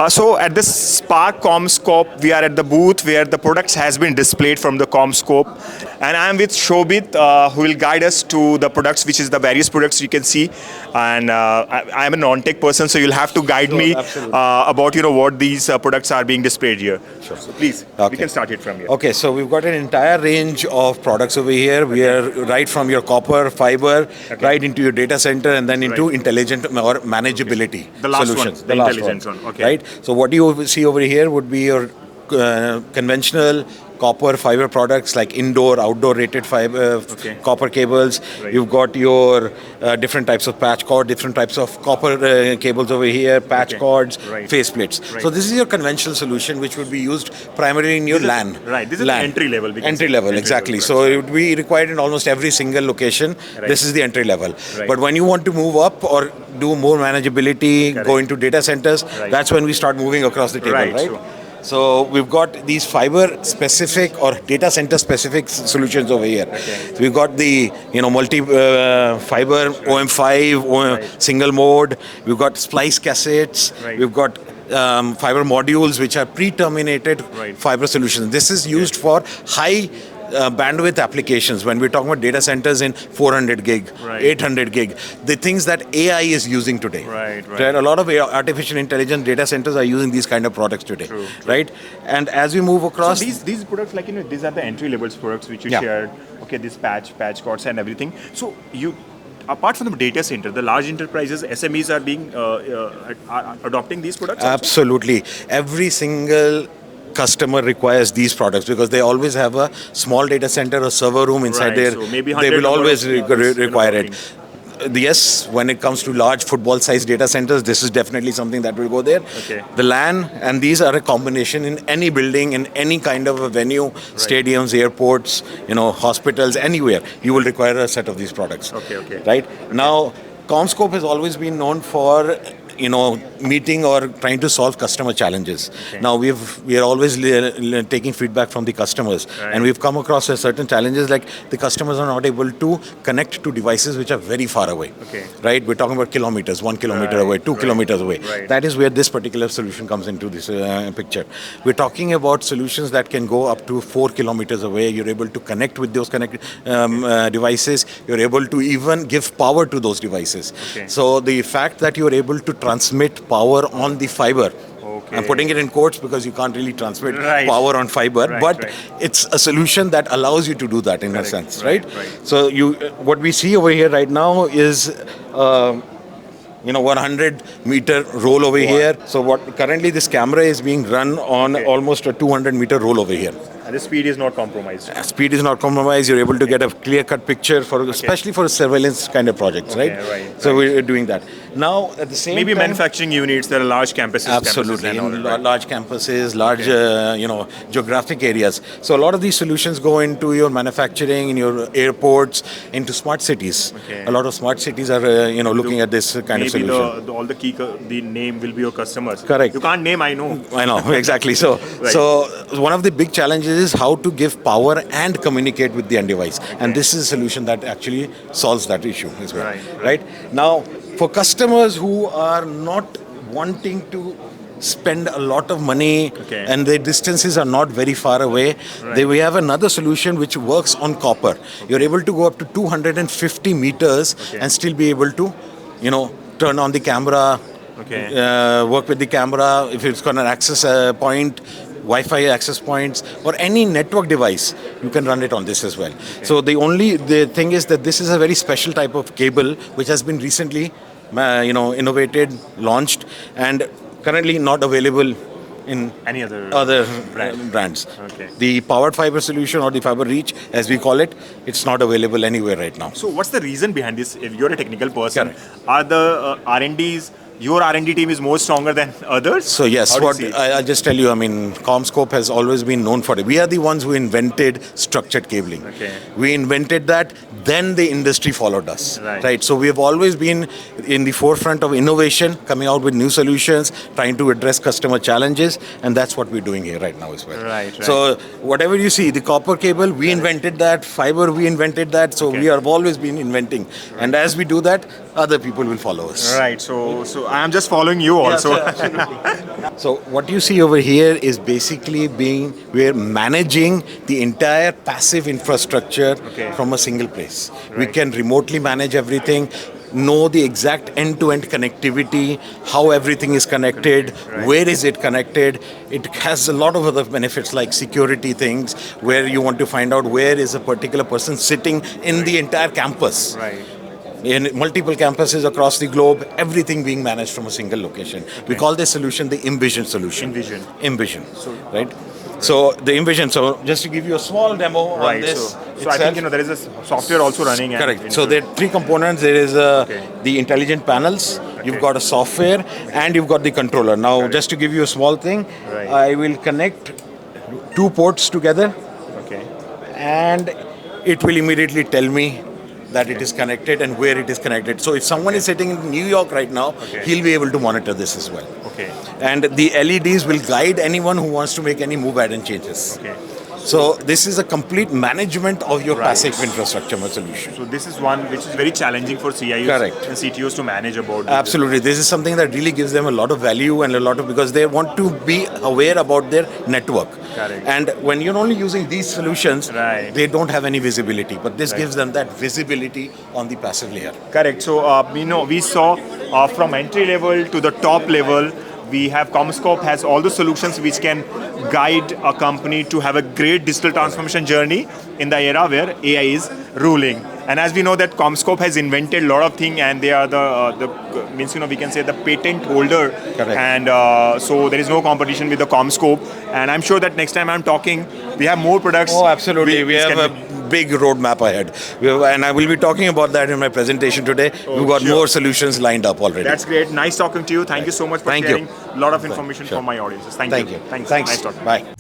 So at this Spark CommScope, we are at the booth where the products has been displayed from the CommScope, and I am with Shobhit, who will guide us to the products, which is the various products you can see. And I am a non-tech person, so you'll have to guide me about what these products are being displayed here. Sure. So please, we can start it from here. Okay, so we've got an entire range of products over here. We are right from your copper, fiber, right into your data center, and then into intelligent or manageability The last solutions. one, the intelligent one. Okay. Right. So what you see over here would be your conventional copper fiber products like indoor, outdoor rated fiber, copper cables. Right. You've got your different types of patch cord, different types of copper cables over here, patch cords, face plates. Right. So this is your conventional solution, which would be used primarily in your LAN. Right. This is LAN. entry level. Entry level, exactly. So it would be required in almost every single location. Right. This is the entry level. Right. But when you want to move up or do more manageability, go into data centers, that's when we start moving across the table, right? Sure. So we've got these fiber-specific or data center-specific solutions over here. So we've got the multi-fiber OM5, single mode. We've got splice cassettes. We've got fiber modules, which are pre-terminated fiber solutions. This is used for high bandwidth applications when we're talking about data centers in 400 gig, 800 gig, the things that AI is using today. Right. A lot of artificial intelligence data centers are using these kind of products today. True. Right. And as we move across, so these products, these are the entry level products which you shared. Okay, this patch cords and everything. So apart from the data center, the large enterprises, SMEs are being are adopting these products. Absolutely, every single customer requires these products because they always have a small data center or server room inside there. So maybe they will always require it. Yes, when it comes to large football-sized data centers, this is definitely something that will go there. The LAN, and these are a combination in any building, in any kind of a venue, stadiums, airports, hospitals, anywhere. You will require a set of these products. Right? Now, CommScope has always been known for meeting or trying to solve customer challenges. Now we are always taking feedback from the customers, and we've come across certain challenges like the customers are not able to connect to devices which are very far away. Right? We're talking about kilometers, 1 kilometer away, 2 kilometers away. That is where this particular solution comes into this picture. We're talking about solutions that can go up to 4 kilometers away. You're able to connect with those devices. You're able to even give power to those devices. So the fact that you're able to transmit power on the fiber. I'm putting it in quotes because you can't really transmit power on fiber, but it's a solution that allows you to do that in a sense, right? So what we see over here right now is 100-meter roll over here. So currently this camera is being run on almost a 200-meter roll over here. And the speed is not compromised. Speed is not compromised. You're able to get a clear-cut picture especially for surveillance kind of projects, right? So we're doing that. Now, at the same time, manufacturing units, there are large campuses. Absolutely, large campuses, large geographic areas. So a lot of these solutions go into your manufacturing, in your airports, into smart cities. A lot of smart cities are looking at this kind of solution. All the name will be your customers. Correct. You can't name, I know. I know, exactly. So one of the big challenges is how to give power and communicate with the end device. And this is a solution that actually solves that issue as well. Right? Now, for customers who are not wanting to spend a lot of money and the distances are not very far away, we have another solution which works on copper. You're able to go up to 250 meters and still be able to, turn on the camera, work with the camera. If it's got an access point, Wi-Fi access points, or any network device, you can run it on this as well. So the thing is that this is a very special type of cable which has been recently innovated, launched, and currently not available in any other brands. The powered fiber solution or the fiber reach, as we call it, it's not available anywhere right now. So what's the reason behind this? If you're a technical person, are the R&Ds your R&D team is more stronger than others? So yes, I'll just tell you, CommScope has always been known for it. We are the ones who invented structured cabling. We invented that, then the industry followed us. Right. So we have always been in the forefront of innovation, coming out with new solutions, trying to address customer challenges, and that's what we're doing here right now as well. Right. So whatever you see, the copper cable, we invented that, fiber, we invented that, so we have always been inventing. And as we do that, other people will follow us. Right. So I am just following you also. So what you see over here is basically we're managing the entire passive infrastructure from a single place. We can remotely manage everything, know the exact end-to-end connectivity, how everything is connected, where is it connected. It has a lot of other benefits like security things, where you want to find out where is a particular person sitting in the entire campus. In multiple campuses across the globe, everything being managed from a single location. We call this solution the Envision solution. Envision. Right? So the Envision, so just to give you a small demo on this. So I think there is a software also running. Correct. So there are three components. There is the intelligent panels, you've got a software, and you've got the controller. Now, just to give you a small thing, I will connect two ports together, and it will immediately tell me that it is connected and where it is connected. So if someone is sitting in New York right now, he'll be able to monitor this as well. And the LEDs will guide anyone who wants to make any move, add and changes. So this is a complete management of your passive infrastructure solution. So this is one which is very challenging for CIOs and CTOs to manage about. Absolutely. This is something that really gives them a lot of value and a lot of, because they want to be aware about their network. And when you're only using these solutions, they don't have any visibility. But this gives them that visibility on the passive layer. Correct. So we saw from entry level to the top level, we have CommScope has all the solutions which can guide a company to have a great digital transformation journey in the era where AI is ruling. And as we know that CommScope has invented a lot of things, and they are the means we can say the patent holder. And so there is no competition with the CommScope. And I'm sure that next time I'm talking, we have more products. Oh, absolutely. We have a big roadmap ahead. And I will be talking about that in my presentation today. We've got more solutions lined up already. That's great. Nice talking to you. Thank you so much for sharing a lot of information for my audiences. Thank you. Thanks. Nice talking. Bye.